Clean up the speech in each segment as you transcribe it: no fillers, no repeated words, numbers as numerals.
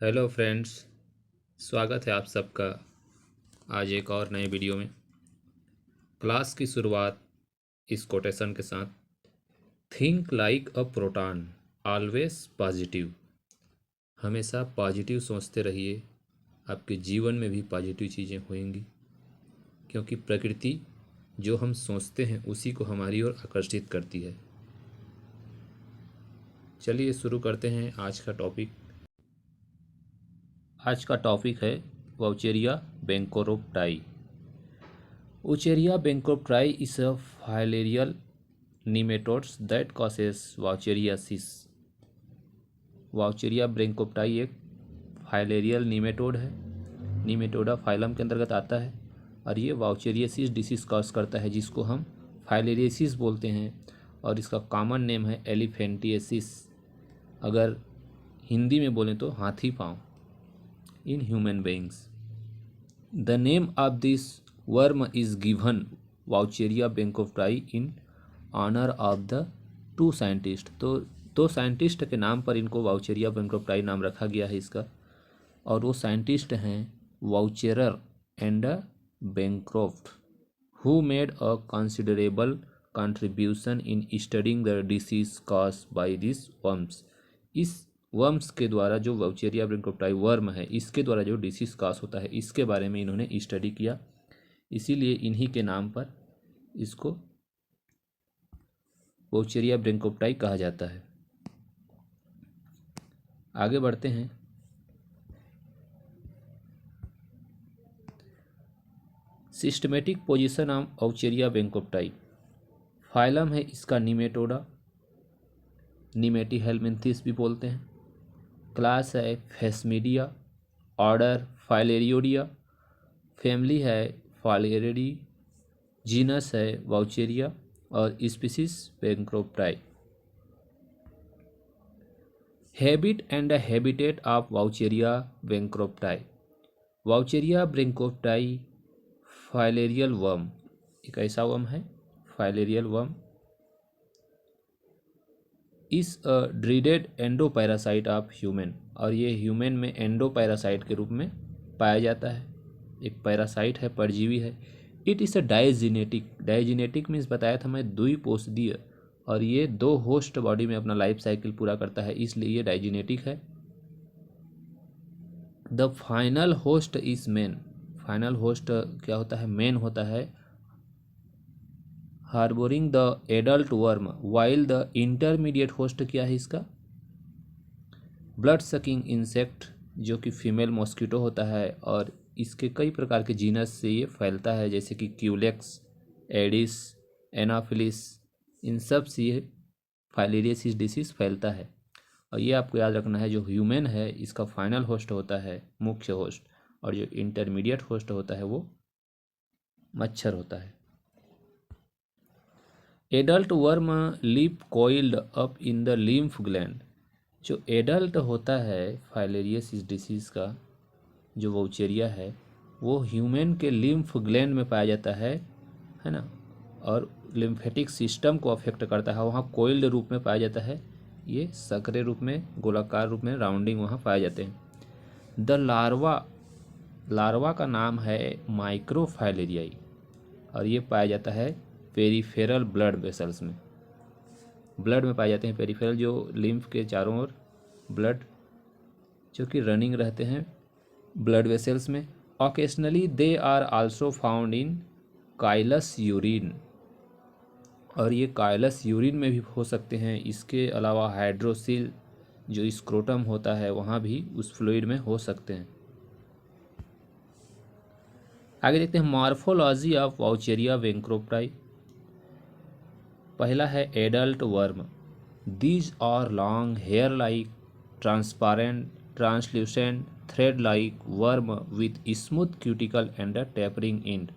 Hello friends, स्वागत है आप सबका आज एक और नए वीडियो में। क्लास की शुरुआत इस कोटेशन के साथ, think like a proton, always positive. हमेशा पॉजिटिव सोचते रहिए, आपके जीवन में भी पॉजिटिव चीज़ें होंगी, क्योंकि प्रकृति जो हम सोचते हैं उसी को हमारी ओर आकर्षित करती है। चलिए शुरू करते हैं आज का टॉपिक। आज का टॉपिक है Vaucheria बैंकोरोप्टाई। Wucheria bancroftyi is a filarial nematodes that causes Wucheriasis. Wucheria bancroftyi एक फाइलेरियल नीमेटोड है, नीमेटोडा फाइलम के अंतर्गत आता है और ये वाउचेरियासिस डिसीज कॉज करता है, जिसको हम फाइलेरियसिस बोलते हैं और इसका कॉमन नेम है एलिफेंटिएसिस। अगर हिंदी में बोलें तो हाथी पाँव in human beings. The name of this worm is given Wuchereria bancrofti in honour of the two scientist. तो दो साइंटिस्ट के नाम पर इनको वाउचेरिया बैंकोफ्टाई नाम रखा गया है इसका, और वो साइंटिस्ट हैं Wucherer and Bancroft, who made a considerable contribution in studying the disease caused by this worms. इस वर्म्स के द्वारा, जो वाउचेरिया बैंकोफ्टाई वर्म है, इसके द्वारा जो डिसीज कॉज होता है इसके बारे में इन्होंने स्टडी किया, इसीलिए इन्हीं के नाम पर इसको वाउचेरिया बैंकोफ्टाई कहा जाता है। आगे बढ़ते हैं। Systematic position of Wuchereria bancrofti. Phylum है इसका निमेटोडा, निमेटीहेल्मिन्थिस भी बोलते हैं। क्लास है फेस्मिडिया, ऑर्डर फाइलेरियोडिया, फैमिली है फाइलेरिडी, जीनस है वाउचेरिया और species bancrofti. Habit and habitat of Wuchereria bancrofti. Wuchereria bancrofti filarial worm, एक ऐसा वर्म है फाइलेरियल वर्म, इस ड्रीडेड एंडोपैरासाइट ऑफ ह्यूमन, और ये ह्यूमन में एंडोपैरासाइट के रूप में पाया जाता है, एक पैरासाइट है, परजीवी है। इट इज़ अ डायजीनेटिक, डायजीनेटिक मीन्स बताया था मैं द्विपोषदीय, और ये दो होस्ट बॉडी में अपना लाइफ साइकिल पूरा करता है, इसलिए ये डायजीनेटिक है। The final host is man, final host क्या होता है, मेन होता है, harbouring the adult worm, while the intermediate host क्या है इसका, ब्लड सकिंग इंसेक्ट, जो कि फीमेल मॉस्किटो होता है, और इसके कई प्रकार के जीनस से ये फैलता है, जैसे कि क्यूलेक्स, एडिस, एनाफिलिस, इन सब से ये फाइलेरियसिस डिसीज फैलता है। और ये आपको याद रखना है, जो ह्यूमन है इसका फाइनल होस्ट होता है मुख्य होस्ट, और जो इंटरमीडिएट होस्ट होता है वो मच्छर होता है। Adult worm lip coiled up in the lymph gland. जो एडल्ट होता है फाइलेरियसिस डिसीज़ का, जो वाउचेरिया है, वो ह्यूमन के लिम्फ ग्लैंड में पाया जाता है ना, और लिम्फेटिक सिस्टम को अफेक्ट करता है, वहाँ कोइल्ड रूप में पाया जाता है, ये सकरे रूप में, गोलाकार रूप में, राउंडिंग वहाँ पाए जाते हैं। द लार्वा, लार्वा का नाम है माइक्रोफाइलेरियाई, और ये पाया जाता है पेरिफेरल ब्लड वेसल्स में, ब्लड में पाए जाते हैं पेरिफेरल, जो लिम्फ के चारों ओर ब्लड जो कि रनिंग रहते हैं ब्लड वेसल्स में। Occasionally they are also found in chylous urine, और ये काइलस यूरिन में भी हो सकते हैं। इसके अलावा हाइड्रोसिल, जो स्क्रोटम होता है, वहाँ भी उस फ्लूइड में हो सकते हैं। आगे देखते हैं मॉर्फोलॉजी ऑफ वाउचेरिया बैंक्रोफ्टाई। पहला है adult worm, these are long hair like transparent translucent thread like worm with smooth cuticle and tapering end.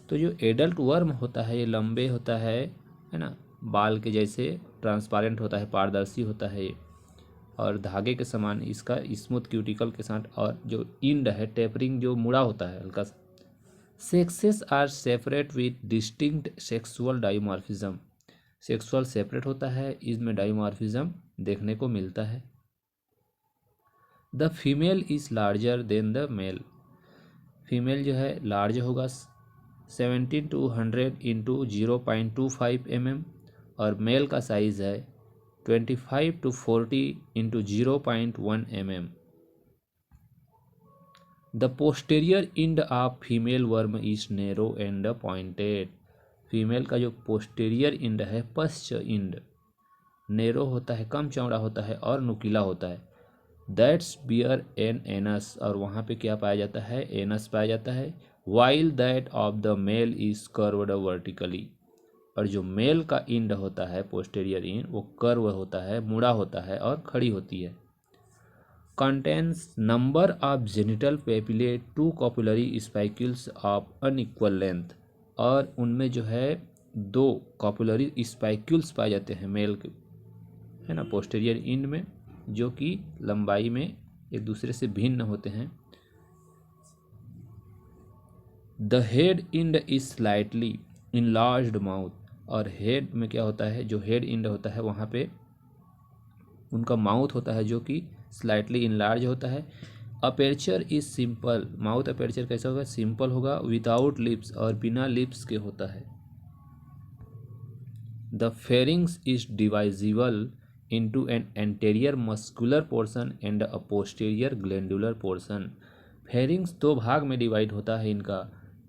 तो जो एडल्ट वर्म होता है ये लंबे होता है ना, बाल के जैसे ट्रांसपेरेंट होता है, पारदर्शी होता है ये, और धागे के समान इसका स्मूथ क्यूटिकल के साथ, और जो इंड है टेपरिंग, जो मुड़ा होता है हल्का सा। Sexes are separate with distinct sexual dimorphism, sexual separate होता है, इसमें डाइमॉर्फिज्म देखने को मिलता है। The female is larger than the male. Female जो है लार्ज होगा 70 to 100 इंटू 0.25 mm और मेल का साइज़ है 25 to 40 into 0.1 mm। The posterior end of female worm is narrow and pointed. Female का जो पोस्टेरियर इंड है, पश्च इंड, नैरो होता है, कम चौड़ा होता है और नुकीला होता है। दैट्स बियर एन एनस, और वहाँ पे क्या पाया जाता है, एनस पाया जाता है। While that of the male is curved vertically, और जो मेल का इंड होता है, पोस्टेरियर इंड, वो कर्व होता है, मुड़ा होता है और खड़ी होती है। Contains number of genital papillae, 2 copulatory spicules of unequal length, और उनमें जो है 2 कॉपुलरी स्पाइक्यूल्स पाए जाते हैं मेल के, है ना, पोस्टेरियर इंड में, जो कि लंबाई में एक दूसरे से भिन्न होते हैं। The head end is slightly enlarged mouth, और हेड में क्या होता है, जो हेड इंड होता है वहाँ पे उनका माउथ होता है जो कि स्लाइटली इनलार्ज होता है। अपेर्चर इज सिंपल, माउथ अपेर्चर कैसा होगा, सिंपल होगा, विदाउट लिप्स, और बिना लिप्स के होता है। The pharynx is divisible into an anterior muscular portion and a posterior glandular portion। Pharynx 2 भाग में डिवाइड होता है इनका,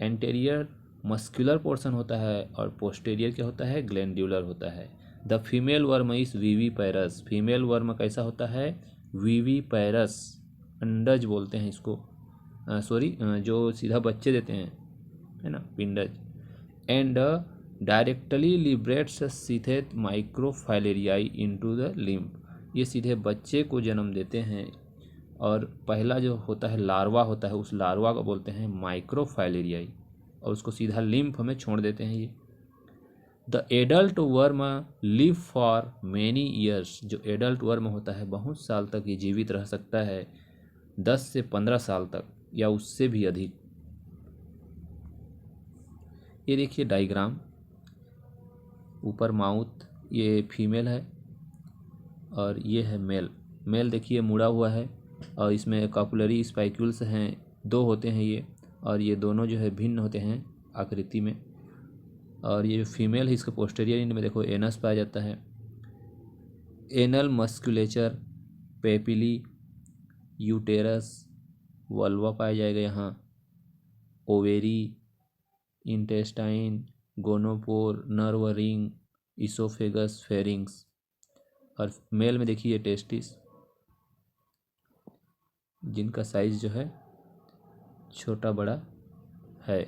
एंटेरियर मस्कुलर पोर्शन होता है और पोस्टेरियर क्या होता है, ग्लैंडुलर होता है। The female worm is viviparous, female worm कैसा होता है, वीवी पैरस, अंडज बोलते हैं इसको, जो सीधा बच्चे देते हैं, है ना, पिंडज। And directly liberates sheathed microfilariae into the lymph, ये सीधे बच्चे को जन्म देते हैं, और पहला जो होता है लार्वा होता है, उस लार्वा को बोलते हैं माइक्रोफाइलेरियाई, और उसको सीधा लिम्फ में छोड़ देते हैं ये। The adult worm live for many years, जो एडल्ट वर्म होता है बहुत साल तक ये जीवित रह सकता है, 10 से 15 साल तक या उससे भी अधिक। ये देखिए डायग्राम, ऊपर माउथ, ये फीमेल है और ये है मेल। मेल देखिए मुड़ा हुआ है और इसमें कॉपुलरी स्पाइक्यूल्स हैं, 2 होते हैं ये, और ये दोनों जो है भिन्न होते हैं आकृति में। और ये जो फीमेल है इसके पोस्टेरियर इंड में देखो एनस पाया जाता है। Anal musculature, papillae, uterus, vulva पाया जाएगा यहाँ, ovary, intestine, gonopore, nerve ring, oesophagus, pharynx. और मेल में देखिए टेस्टिस, जिनका साइज जो है छोटा बड़ा है।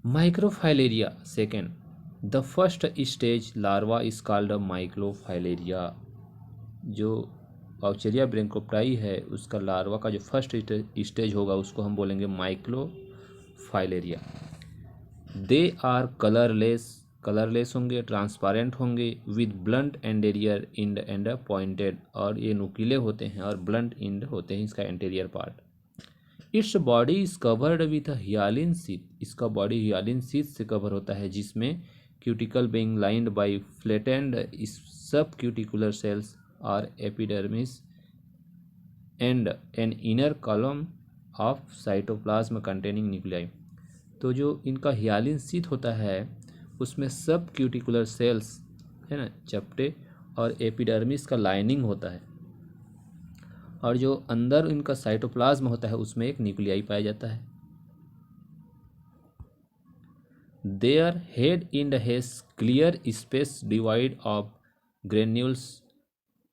Microfilaria second, the first stage larva is called microfilaria. जो वाउचेरिया ब्रैंकोप्टाई है उसका लार्वा का जो फर्स्ट स्टेज होगा उसको हम बोलेंगे माइक्रोफाइलेरिया। दे आर कलरलेस होंगे, ट्रांसपेरेंट होंगे, with blunt anterior end and pointed, और ये नुकीले होते हैं और ब्लंट इंड होते हैं इसका anterior part. Its body is covered with hyaline sheath, इसका बॉडी हियालिन शीथ से कवर होता है, जिसमें cuticle being lined by flattened subcuticular cells और epidermis and an inner column of cytoplasm containing nuclei. तो जो इनका हियालिन शीथ होता है उसमें सब क्यूटिकुलर सेल्स है ना, चपटे, और एपिडर्मिस का लाइनिंग होता है, और जो अंदर इनका साइटोप्लाज्म होता है उसमें एक न्यूक्लियाई पाया जाता है। Their head end has clear space divide of granules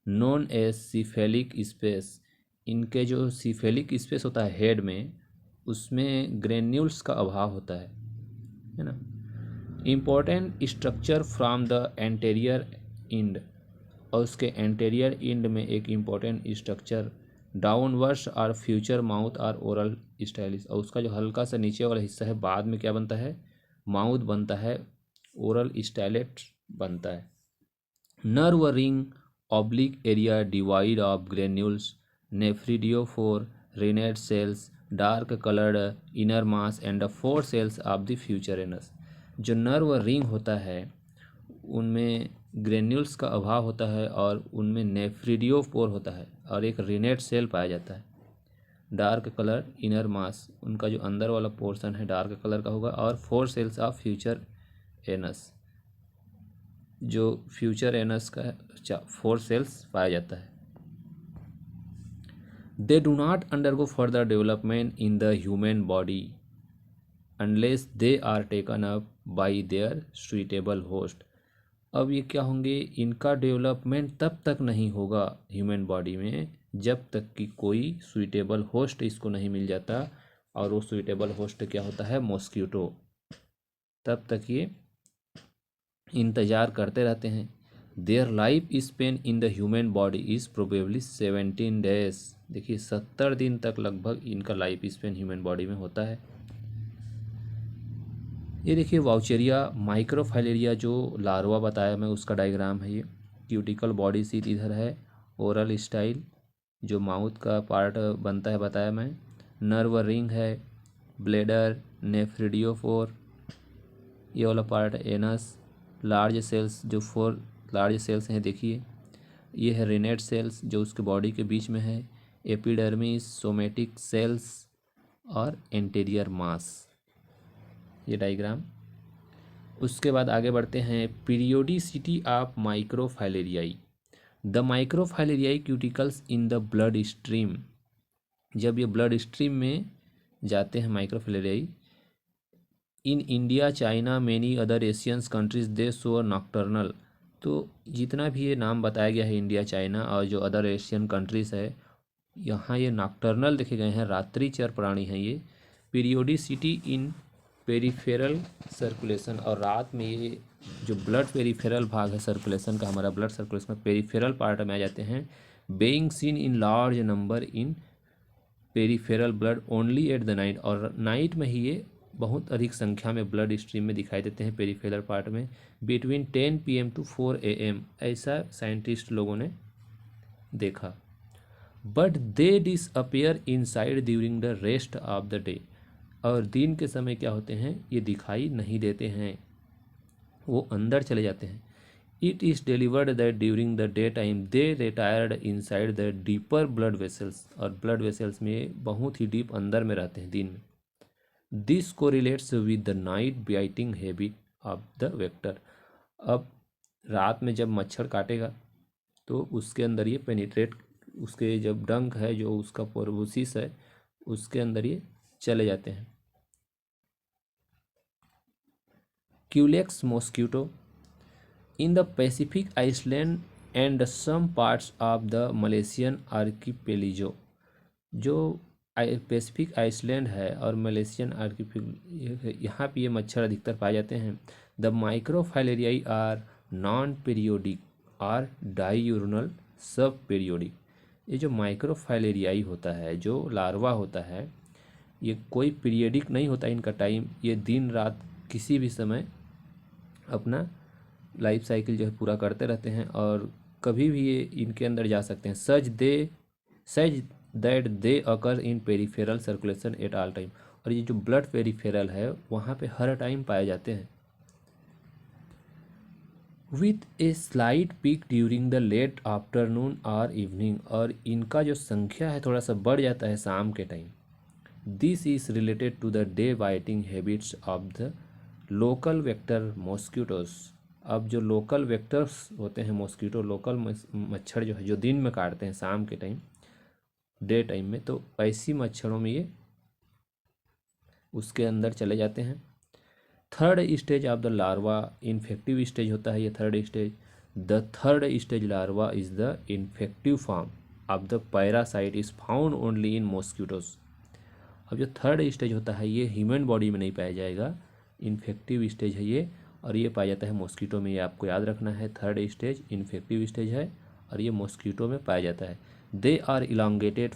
known as cephalic space, इनके जो सिफेलिक स्पेस होता है हेड में, उसमें ग्रेन्यूल्स का अभाव होता है ना। Important structure from the anterior end, और उसके एंटेरियर इंड में एक इम्पोर्टेंट स्ट्रक्चर डाउनवर्ड्स और फ्यूचर माउथ और ओरल स्टाइलिस, और उसका जो हल्का सा नीचे वाला हिस्सा है बाद में क्या बनता है, माउथ बनता है, ओरल स्टाइलेट बनता है। Nerve ring oblique area divide of granules, nephridiophore, renette cells, dark coloured inner mass and 4 cells of the future anus. जो नर्व रिंग होता है उनमें ग्रेन्यूल्स का अभाव होता है और उनमें नेफ्रिडियोपोर होता है और एक रिनेट सेल पाया जाता है। डार्क कलर इनर मास, उनका जो अंदर वाला पोर्शन है डार्क कलर का होगा। और 4 सेल्स ऑफ फ्यूचर एनस, जो फ्यूचर एनस का 4 सेल्स पाया जाता है। They do not undergo further development in the human body unless they are taken up by their suitable host. अब ये क्या होंगे, इनका डेवलपमेंट तब तक नहीं होगा ह्यूमन बॉडी में जब तक कि कोई सुइटेबल होस्ट इसको नहीं मिल जाता। और वो सुइटेबल होस्ट क्या होता है, मॉस्किटो। तब तक ये इंतज़ार करते रहते हैं। Their life span in the human body is probably 17 days. देखिए 70 दिन तक लगभग इनका लाइफ स्पेन ह्यूमन बॉडी में होता है। ये देखिए वाउचेरिया माइक्रोफाइलेरिया जो लार्वा बताया मैं, उसका डायग्राम है ये। क्यूटिकल बॉडी सीट इधर है। ओरल स्टाइल जो माउथ का पार्ट बनता है बताया मैं। नर्व रिंग है। ब्लेडर, नेफ्रिडियोफोर, ये वाला पार्ट एनस। लार्ज सेल्स जो 4 लार्ज सेल्स हैं देखिए, ये है रिनेट सेल्स जो उसके बॉडी के बीच में है। एपिडर्मिस, सोमेटिक सेल्स और एंटीरियर मास, ये डायग्राम। उसके बाद आगे बढ़ते हैं। Periodicity of microfilariae. The microfilariae cuticles in the blood stream. जब ये ब्लड स्ट्रीम में जाते हैं microfilariae, in India, China, many other Asians countries they show nocturnal. तो जितना भी ये नाम बताया गया है, इंडिया, चाइना और जो अदर एशियन कंट्रीज़ है, यहाँ ये नॉक्टर्नल देखे गए हैं, रात्रिचर प्राणी हैं ये। पीरियोडिसिटी इन पेरिफेरल सर्कुलेशन, और रात में ये जो ब्लड पेरिफेरल भाग है सर्कुलेशन का, हमारा ब्लड सर्कुलेशन का पेरिफेरल पार्ट में आ जाते हैं। Being seen in large number in peripheral blood only at the night, और नाइट में ही ये बहुत अधिक संख्या में ब्लड स्ट्रीम में दिखाई देते हैं पेरिफेरल पार्ट में। बिटवीन 10 PM to 4 AM, ऐसा साइंटिस्ट लोगों ने देखा। But they disappear inside during the rest of the day, और दिन के समय क्या होते हैं, ये दिखाई नहीं देते हैं, वो अंदर चले जाते हैं। It is delivered that during the day time they retired inside the deeper blood vessels, और ब्लड वेसल्स में बहुत ही डीप अंदर में रहते हैं दिन में। This correlates with the night biting habit of the vector. अब रात में जब मच्छर काटेगा तो उसके अंदर ये पेनिट्रेट, उसके जब डंक है जो उसका प्रोबोसिस है, उसके अंदर ये चले जाते हैं। Culex mosquito in the Pacific island and some parts of the Malaysian archipelago. जो पैसिफिक आइसलैंड है और मलेशियन आर्किपेलिजो, यहाँ पे ये मच्छर अधिकतर पाए जाते हैं। The microfilariae are non periodic are diurnal sub periodic. ये जो माइक्रोफाइलेरियाई होता है, जो लार्वा होता है, ये कोई पीरियडिक नहीं होता इनका टाइम। ये दिन रात किसी भी समय अपना लाइफ साइकिल जो है पूरा करते रहते हैं और कभी भी ये इनके अंदर जा सकते हैं। Such that they occur in peripheral circulation at all time, और ये जो ब्लड पेरिफेरल है वहाँ पे हर टाइम पाए जाते हैं। With a slight peak during the late afternoon और इवनिंग, और इनका जो संख्या है थोड़ा सा बढ़ जाता है शाम के time. This is related to the day biting habits of the local vector mosquitoes. अब जो लोकल वेक्टर्स होते हैं मॉस्किटो, लोकल मच्छर जो है जो दिन में काटते हैं शाम के टाइम, डे टाइम में, तो ऐसी मच्छरों में ये उसके अंदर चले जाते हैं। Third stage of the larva infective stage होता है ये third stage. The third stage larva is the infective form of the parasite is found only in mosquitoes. अब जो थर्ड स्टेज होता है ये ह्यूमन बॉडी में नहीं पाया जाएगा, इन्फेक्टिव स्टेज है ये, और ये पाया जाता है मॉस्किटो में। ये आपको याद रखना है, थर्ड स्टेज इन्फेक्टिव स्टेज है और ये मॉस्किटो में पाया जाता है। They are elongated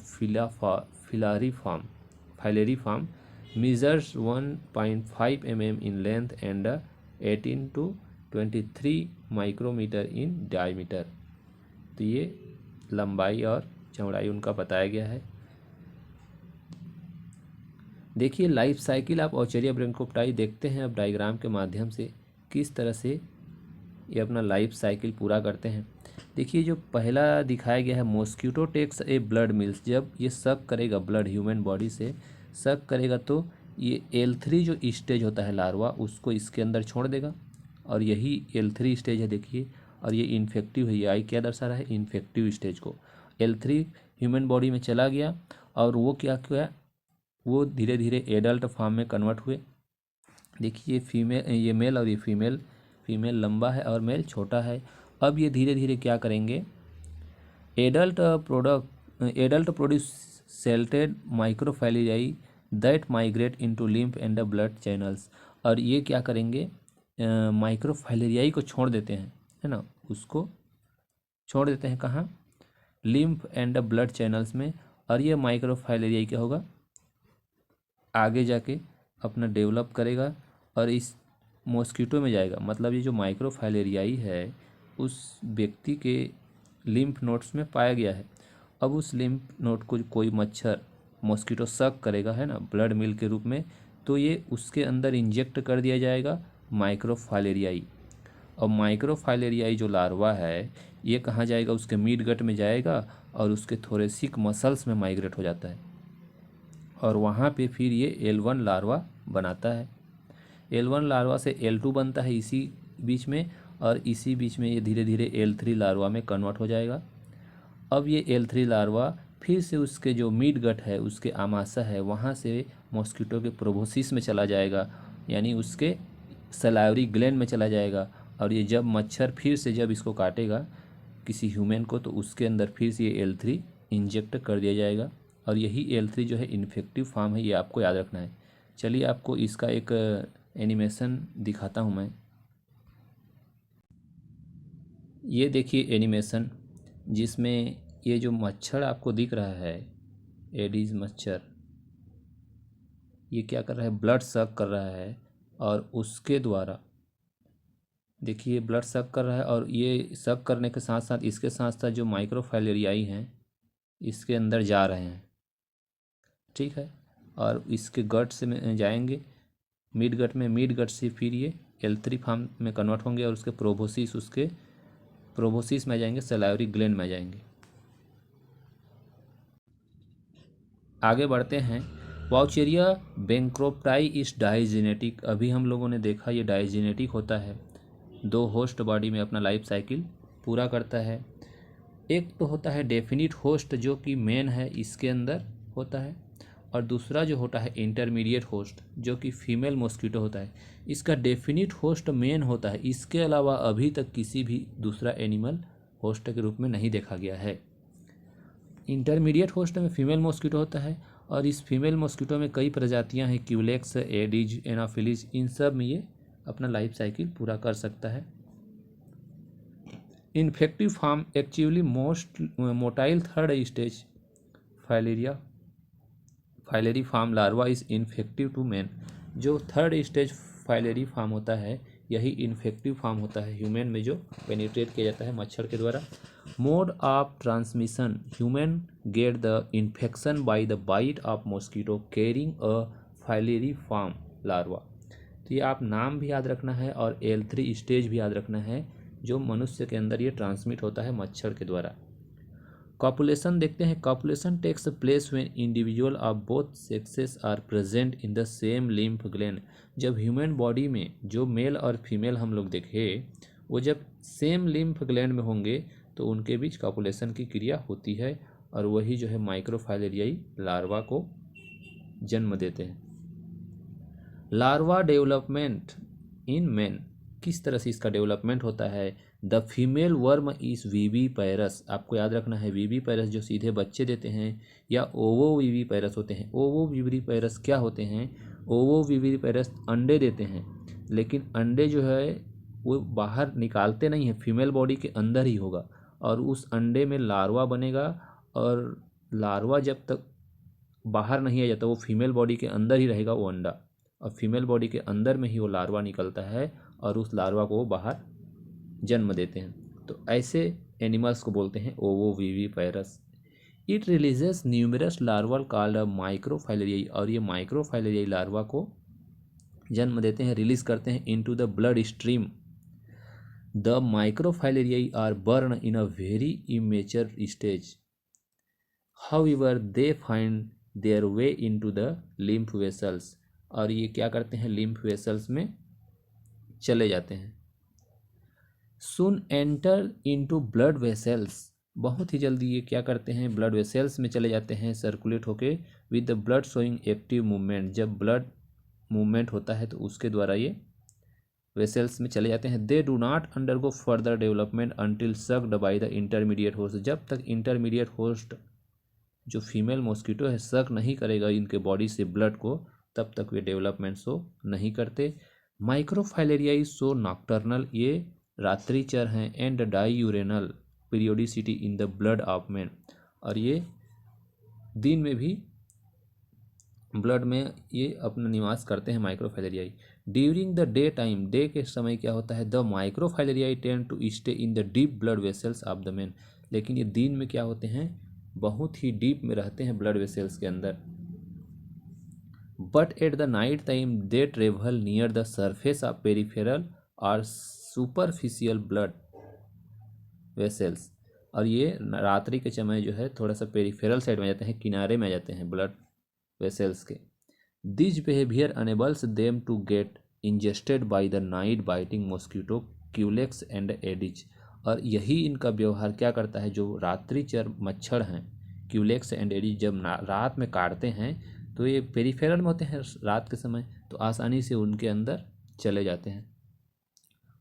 filariform measures 1.5 mm in length and 18 to 23 micrometre in diameter. तो ये लंबाई और चौड़ाई उनका बताया गया है। देखिए लाइफ साइकिल आप औचेरिया ब्रैंकोप्टाई देखते हैं अब डायग्राम के माध्यम से किस तरह से ये अपना लाइफ साइकिल पूरा करते हैं। देखिए जो पहला दिखाया गया है, mosquito takes a blood mills, जब ये सक करेगा ब्लड ह्यूमन बॉडी से सक करेगा तो ये L3 जो स्टेज होता है लार्वा उसको इसके अंदर छोड़ देगा, और यही L3 स्टेज है देखिए। और ये इन्फेक्टिव है, ये आई क्या दर्शा रहा है, इन्फेक्टिव स्टेज को। L3 ह्यूमन बॉडी में चला गया और वो क्या किया, वो धीरे धीरे एडल्ट फॉर्म में कन्वर्ट हुए। देखिए फीमेल, ये मेल और ये फीमेल, फीमेल लंबा है और मेल छोटा है। अब ये धीरे धीरे क्या करेंगे, adult produce sheathed microfilariae that migrate into lymph and the blood channels. और ये क्या करेंगे, माइक्रोफैलियाई को छोड़ देते हैं, है ना, उसको छोड़ देते हैं कहाँ, lymph and the blood channels में। और ये माइक्रोफैलियाई क्या होगा, आगे जाके अपना डेवलप करेगा और इस मॉस्किटो में जाएगा। मतलब ये जो माइक्रोफैलेरियाई है उस व्यक्ति के लिम्फ नोड्स में पाया गया है। अब उस लिम्फ नोड को कोई मच्छर मॉस्किटो सक करेगा, है ना, ब्लड मिल्क के रूप में, तो ये उसके अंदर इंजेक्ट कर दिया जाएगा माइक्रोफैलेरियाई। और माइक्रोफैलेरियाई जो लार्वा है ये कहाँ जाएगा, उसके मिड गट में जाएगा और उसके थोरेसिक मसल्स में माइग्रेट हो जाता है, और वहाँ पे फिर ये L1 लार्वा बनाता है। L1 लार्वा से L2 बनता है इसी बीच में, और इसी बीच में ये धीरे धीरे L3 लार्वा में कन्वर्ट हो जाएगा। अब ये L3 लार्वा फिर से उसके जो मिड गट है, उसके आमाशय है, वहाँ से मॉस्किटो के प्रोबोसिस में चला जाएगा, यानी उसके सलाइवरी ग्लैंड में चला जाएगा। और ये जब मच्छर फिर से जब इसको काटेगा किसी ह्यूमन को, तो उसके अंदर फिर से ये L3 इंजेक्ट कर दिया जाएगा। और यही L3 जो है इन्फेक्टिव फॉर्म है, ये आपको याद रखना है। चलिए आपको इसका एक एनिमेशन दिखाता हूँ मैं। ये देखिए एनिमेशन, जिसमें ये जो मच्छर आपको दिख रहा है, एडीज मच्छर, ये क्या कर रहा है, ब्लड सक कर रहा है। और उसके द्वारा देखिए ब्लड सक कर रहा है, और ये सक करने के साथ साथ इसके साथ साथ जो माइक्रोफैलेरियाई हैं इसके अंदर जा रहे हैं, ठीक है। और इसके गट से जाएंगे मिड गट में, मिड गट से फिर ये L3 फॉर्म में कन्वर्ट होंगे, और उसके प्रोबोसिस में जाएंगे, सलाइवरी ग्लैंड में जाएंगे। आगे बढ़ते हैं। वाउचेरिया बैंक्रोप्टाई इस डाइजेनेटिक, अभी हम लोगों ने देखा ये डाइजेनेटिक होता है, 2 होस्ट बॉडी में अपना लाइफ साइकिल पूरा करता है। एक तो होता है डेफिनिट होस्ट जो कि मेन है, इसके अंदर होता है, और दूसरा जो होता है इंटरमीडिएट होस्ट जो कि फीमेल मॉस्किटो होता है। इसका डेफिनिट होस्ट मेन होता है, इसके अलावा अभी तक किसी भी दूसरा एनिमल होस्ट के रूप में नहीं देखा गया है। इंटरमीडिएट होस्ट में फीमेल मॉस्किटो होता है, और इस फीमेल मॉस्किटो में कई प्रजातियां हैं, क्यूलेक्स, एडीज, एनाफिलिस, इन सब में ये अपना लाइफ साइकिल पूरा कर सकता है। Infective form actually motile third stage filariform larva is infective to man. जो थर्ड स्टेज फाइलेरी फार्म होता है यही इन्फेक्टिव फार्म होता है ह्यूमन में, जो पेनिट्रेट किया जाता है मच्छर के द्वारा। Mode of transmission, human get the infection by the bite of mosquito carrying a filariform larva. तो ये आप नाम भी याद रखना है और L3 स्टेज भी याद रखना है, जो मनुष्य के अंदर ये ट्रांसमिट होता है मच्छर के द्वारा। कॉपुलेशन देखते हैं। Copulation takes place when individual of both sexes are present in the same lymph gland. जब ह्यूमन बॉडी में जो मेल और फीमेल हम लोग देखे, वो जब सेम लिम्फ ग्लैंड में होंगे तो उनके बीच कॉपुलेशन की क्रिया होती है, और वही जो है माइक्रोफाइलेरियाई लार्वा को जन्म देते हैं। लार्वा डेवलपमेंट इन मैन, किस तरह से इसका डेवलपमेंट होता है। The female worm is viviparous, आपको याद रखना है विविपैरस जो सीधे बच्चे देते हैं, या ओवोविविपैरस होते हैं। ओवोविविपैरस क्या होते हैं, ओवोविविपैरस अंडे देते हैं, लेकिन अंडे जो है वो बाहर निकालते नहीं हैं, फीमेल बॉडी के अंदर ही होगा, और उस अंडे में लार्वा बनेगा, और लार्वा जब तक बाहर नहीं आ जाता वो फीमेल बॉडी के अंदर ही रहेगा वो अंडा, और फीमेल बॉडी के अंदर में ही वो लार्वा निकलता है, और उस लार्वा को वो बाहर जन्म देते हैं। तो ऐसे एनिमल्स को बोलते हैं ovoviviparous. It releases numerous larval called microfilariae, और ये माइक्रोफाइलेरियाई लार्वा को जन्म देते हैं, रिलीज करते हैं into the blood stream. The microfilariae are born in a very immature stage, however they find their way into the lymph vessels. और ये क्या करते हैं, लिम्फ वेसल्स में चले जाते हैं। सुन एंटर इनटू ब्लड वेसल्स, बहुत ही जल्दी ये क्या करते हैं, ब्लड वेसल्स में चले जाते हैं, सर्कुलेट होके with the blood showing active movement, जब ब्लड मूवमेंट होता है तो उसके द्वारा ये वेसल्स में चले जाते हैं। दे do not undergo further development until sucked by the intermediate host, जब तक इंटरमीडिएट होस्ट जो फीमेल मॉस्किटो है सक नहीं करेगा इनके बॉडी से ब्लड को, तब तक वे डेवलपमेंट शो नहीं करते। माइक्रोफाइलेरियाई सो नॉक्टर्नल, ये रात्रिचर हैं, and diurnal periodicity in the blood of man, और ये दिन में भी ब्लड में ये अपना निवास करते हैं microfilariae. During the day time, day के समय क्या होता है, the microfilariae tend to stay in the deep blood vessels of the man, लेकिन ये दिन में क्या होते हैं, बहुत ही डीप में रहते हैं ब्लड वेसल्स के अंदर। But at the night time they travel near the surface of peripheral और सुपरफिशियल ब्लड वेसल्स, और ये रात्रि के समय जो है थोड़ा सा पेरिफेरल साइड में जाते हैं, किनारे में आ जाते हैं ब्लड वेसल्स के। This behaviour enables them to get ingested by the night biting mosquito culex and aedes, और यही इनका व्यवहार क्या करता है, जो रात्रिचर मच्छर हैं क्यूलेक्स एंड एडिज, जब रात में काटते हैं तो ये पेरिफेरल में होते हैं रात के समय, तो आसानी से उनके अंदर चले जाते हैं।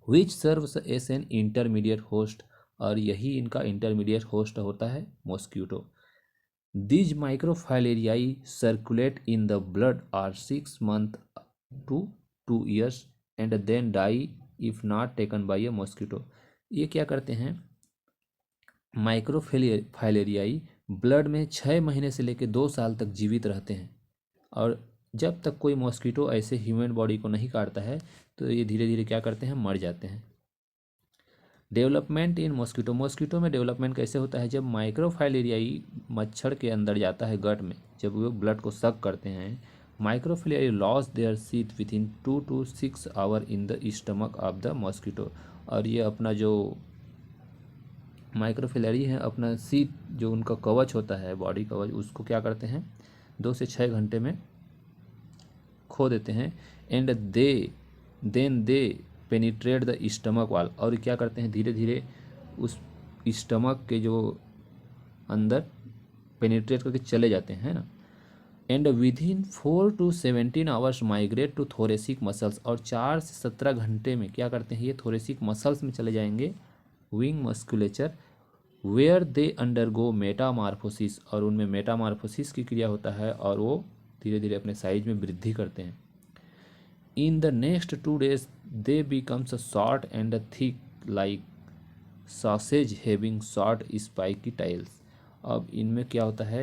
विच serves S an intermediate host, और यही इनका इंटरमीडिएट होस्ट होता है mosquito. These microfilaria circulate in the blood are 6 months to 2 years and then die if not taken by a mosquito। ये क्या करते हैं, माइक्रोफाइलेरियाई ब्लड में 6 महीने से लेकर 2 साल तक जीवित रहते हैं, और जब तक कोई मॉस्किटो ऐसे ह्यूमन बॉडी को नहीं काटता है तो ये धीरे धीरे क्या करते हैं, मर जाते हैं। डेवलपमेंट इन मॉस्किटो, मॉस्किटो में डेवलपमेंट कैसे होता है, जब माइक्रोफाइलेरियाई मच्छर के अंदर जाता है गट में, जब वो ब्लड को सक करते हैं, microfilariae lose their sheath within 2 to 6 hour in the stomach of the mosquito, और ये अपना जो माइक्रोफाइलेरिया है अपना सीट जो उनका कवच होता है, बॉडी कवच, उसको क्या करते हैं 2 से 6 घंटे में खो देते हैं। And then they penetrate the stomach wall, और क्या करते हैं धीरे धीरे उस स्टमक के जो अंदर पेनिट्रेट करके चले जाते हैं ना। And within 4 to 17 hours migrate to thoracic muscles, और 4 से 17 घंटे में क्या करते हैं ये थोरेसिक मसल्स में चले जाएंगे, wing musculature, where they undergo metamorphosis, और उनमें मेटामार्फोसिस की क्रिया होता है और वो धीरे धीरे अपने साइज में वृद्धि करते हैं। In the next 2 days they becomes short and thick like sausage having short spiky tails. अब इनमें क्या होता है,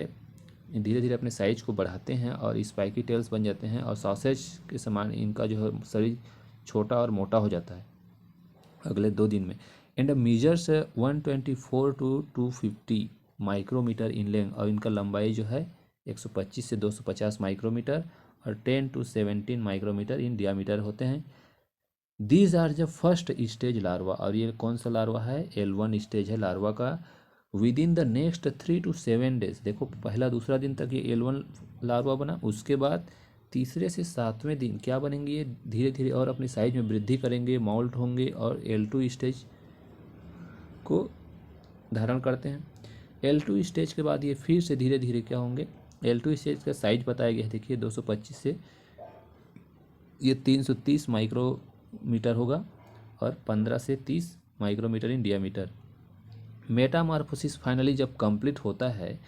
धीरे धीरे अपने साइज को बढ़ाते हैं और स्पाइकी टेल्स बन जाते हैं, और सॉसेज के समान इनका जो है शरीर छोटा और मोटा हो जाता है अगले 2 दिन में। And measures 124 to 250 micrometre in length, और इनका लंबाई जो है 125 से 250 माइक्रोमीटर और 10 to 17 माइक्रोमीटर इन डियामीटर होते हैं। These are the first stage larva, और ये कौन सा लार्वा है, L1 स्टेज है लार्वा का। With in the next 3 to 7 days, देखो पहला दूसरा दिन तक ये L1 लार्वा बना, उसके बाद तीसरे से 7वें दिन क्या बनेंगे, ये धीरे धीरे और अपनी साइज में वृद्धि करेंगे, माउल्ट होंगे और L2 स्टेज को धारण करते हैं। L2 स्टेज के बाद ये फिर से धीरे धीरे क्या होंगे, L2 स्टेज का साइज बताया गया है, देखिए 225 से ये 330 माइक्रोमीटर होगा और 15 से 30 माइक्रोमीटर इन डियामीटर। मेटामार्फोसिस फाइनली जब कंप्लीट होता है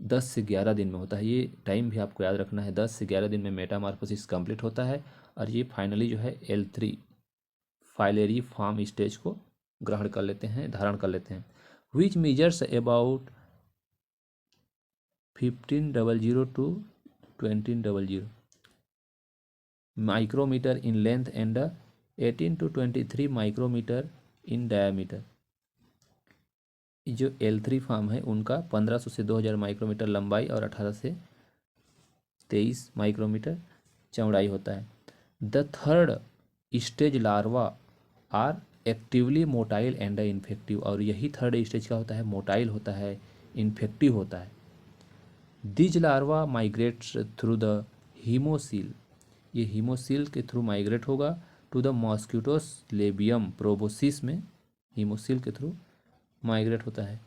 10 से 11 दिन में होता है, ये टाइम भी आपको याद रखना है, 10 से 11 दिन में मेटामार्फोसिस कंप्लीट होता है, और ये फाइनली जो है L3 फाइलेरी फॉर्म स्टेज को ग्रहण कर लेते हैं, धारण कर लेते हैं। Which measures about 1500 to 2000 micrometre in length and 18 to 23 micrometre in diameter. जो L3 फॉर्म है उनका 1500 से 2000 माइक्रोमीटर लंबाई और 18 से 23 माइक्रोमीटर चौड़ाई होता है। The third stage larva are actively motile and infective, और यही थर्ड स्टेज का होता है, मोटाइल होता है, इन्फेक्टिव होता है। These larva migrates through the haemocoel, ये हीमोसील के थ्रू माइग्रेट होगा to the mosquito's labium proboscis में, हीमोसील के थ्रू माइग्रेट होता है।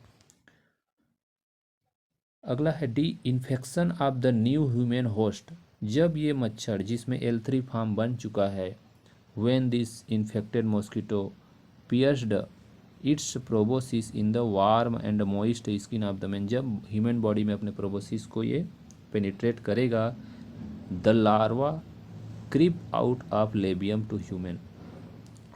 अगला है the infection of the new human host, जब ये मच्छर जिसमें L3 फॉर्म बन चुका है, when this infected mosquito pierced its proboscis in the warm and moist skin of the man, जब ह्यूमन बॉडी में अपने प्रोबोसिस को ये पेनिट्रेट करेगा, the larva creep out of labium to human,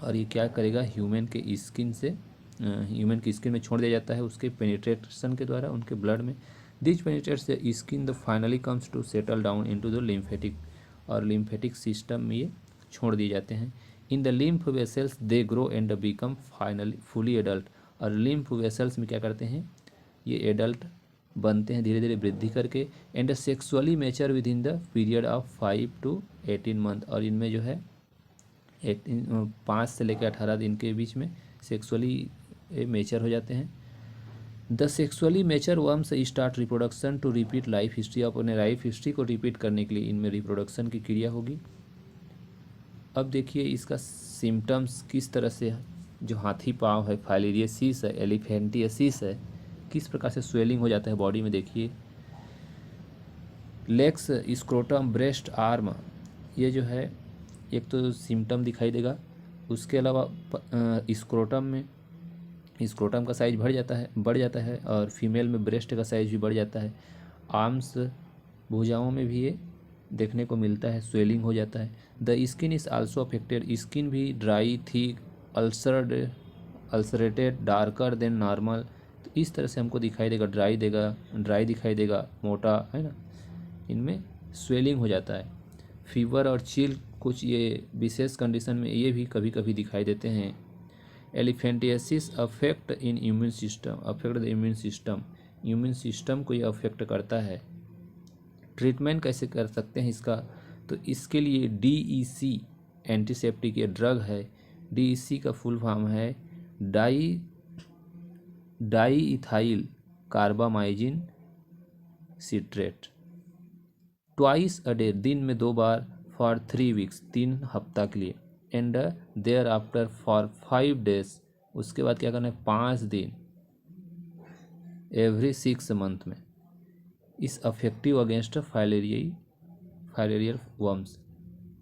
और ये क्या करेगा, ह्यूमन के स्किन से, ह्यूमन की स्किन में छोड़ दिया जाता है उसके पेनिट्रेशन के द्वारा उनके ब्लड में। This penetrates the skin the finally comes to settle down into the lymphatic, और लिम्फेटिक सिस्टम में ये छोड़ दिए जाते हैं। In the lymph vessels they grow and become finally fully adult, और लिम्फ वेसल्स में क्या करते हैं, ये एडल्ट बनते हैं धीरे धीरे वृद्धि करके। And sexually mature with in the period of 5 to 18 month, और इनमें जो है 5 से लेकर 18 दिन के बीच में सेक्सुअली मैच्योर हो जाते हैं। The sexually mature worms start reproduction to repeat life history, अपने लाइफ हिस्ट्री को रिपीट करने के लिए इनमें रिप्रोडक्शन की क्रिया होगी। अब देखिए इसका सिम्टम्स किस तरह से, जो हाथी पाँव है, फाइलेरियसिस है, एलिफेंटियासिस है, किस प्रकार से स्वेलिंग हो जाता है बॉडी में। देखिए लेग्स, स्क्रोटम, ब्रेस्ट, आर्म, ये जो है एक तो सिम्टम दिखाई देगा। उसके अलावा स्क्रोटम में, स्क्रोटम का साइज बढ़ जाता है और फीमेल में ब्रेस्ट का साइज भी बढ़ जाता है। आर्म्स, भुजाओं में भी ये देखने को मिलता है, स्वेलिंग हो जाता है। The skin is also affected, skin भी dry, thick, ulcerated, darker than normal, तो इस तरह से हमको दिखाई देगा, ड्राई दिखाई देगा, मोटा है ना, इनमें स्वेलिंग हो जाता है। फीवर और चिल कुछ ये विशेष कंडीशन में ये भी कभी कभी दिखाई देते हैं। Elephantiasis affect in immune system, affect the immune system, immune system को ये अफेक्ट करता है। ट्रीटमेंट कैसे कर सकते हैं इसका, तो इसके लिए DEC एंटीसेप्टिक ये ड्रग है। DEC का फुल फॉर्म है diethyl carbamazine citrate, twice a day, दिन में 2 बार, फॉर 3 वीक्स, 3 हफ्ता के लिए, and thereafter for 5 days, उसके बाद क्या करना है, 5 दिन, एवरी 6 मंथ में, इस अफेक्टिव अगेंस्ट फाइलेरियल वर्म्स।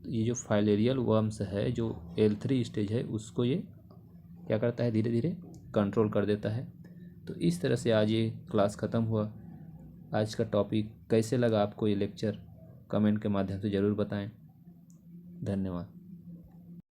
ये जो फाइलेरियल वर्म्स है, जो L3 स्टेज है, उसको ये क्या करता है, धीरे धीरे कंट्रोल कर देता है। तो इस तरह से आज ये क्लास ख़त्म हुआ। आज का टॉपिक कैसे लगा आपको ये लेक्चर, कमेंट के माध्यम से ज़रूर बताएं। धन्यवाद।